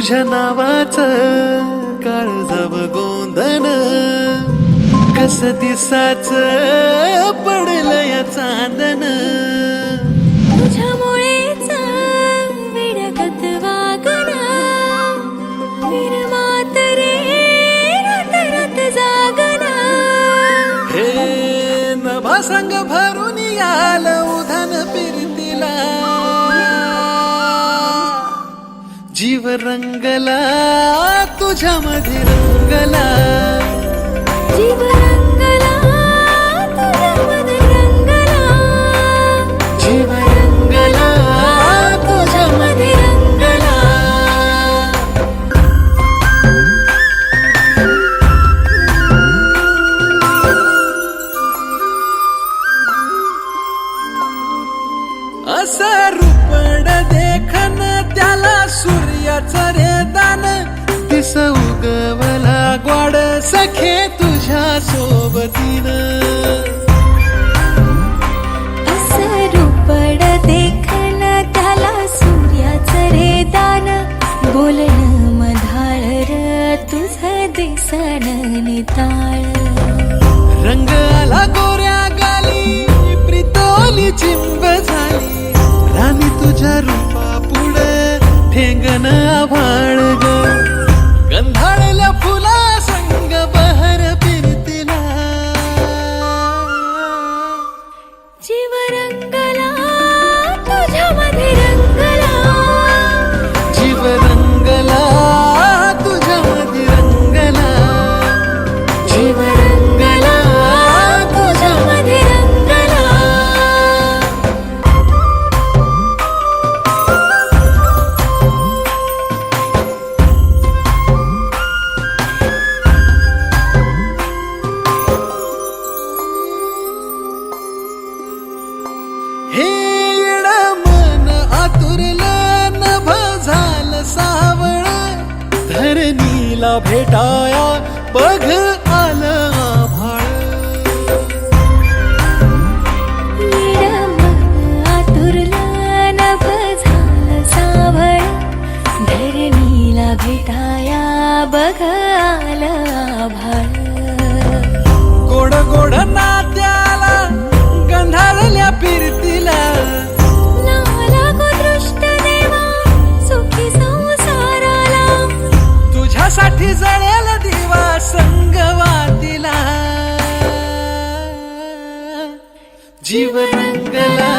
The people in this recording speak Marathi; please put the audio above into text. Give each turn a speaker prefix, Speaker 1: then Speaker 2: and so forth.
Speaker 1: तुझ्या नावाचं काळजाव गोंधन कस दिसाच पडलंय चांदन
Speaker 2: तुझ्यामुळेच विडगत वागना निर्मात रे रात रात जागना
Speaker 1: हे नभा संग भरून याल उधान फिरतीला जीव रंगला तुझ्यामध्ये रंगला
Speaker 2: जीव रंगला तुझ्यामध्ये रंगला
Speaker 1: जीव रंगला तुझ्यामध्ये रंगला असा रूपड देखन त्याला सूर्याचं रे दान दिस उगवला ग्वाड सखे तुझ्या सोबतीनं
Speaker 2: असं रूपड देखन त्याला सूर्याचं रे दान बोलणं मधाळ र तुझं दिसन निताळ
Speaker 1: रंग आला गोऱ्या गाली प्रितोली चिंब झाली राणी तुझ्या रूपा पुढे ठेंगण आभाळ ग गंधाळल्या फुला संग बहर फिरतीला
Speaker 2: जीव रंगला तुझ्यामध्ये रंगला
Speaker 1: जीव रंगला तुझ्यामध्ये रंगला जीव रंगला
Speaker 2: तुझ्यामध्ये रंगला
Speaker 1: हे येड मन आतुरलं नभ झालं सावळ धरणीला भेटाया बघ आलं आभाळ
Speaker 2: येड मन आतुरलं नभ झालं सावळ धरणीला भेटाया बघ आलं आभाळ
Speaker 1: गोड गोड नात्याला गंधाळल्या फिरतीला
Speaker 2: लागो दृष्ट देवा सुखी संसाराला
Speaker 1: तुझ्यासाठी जळेल दिवा संगवातीला जीव रंगला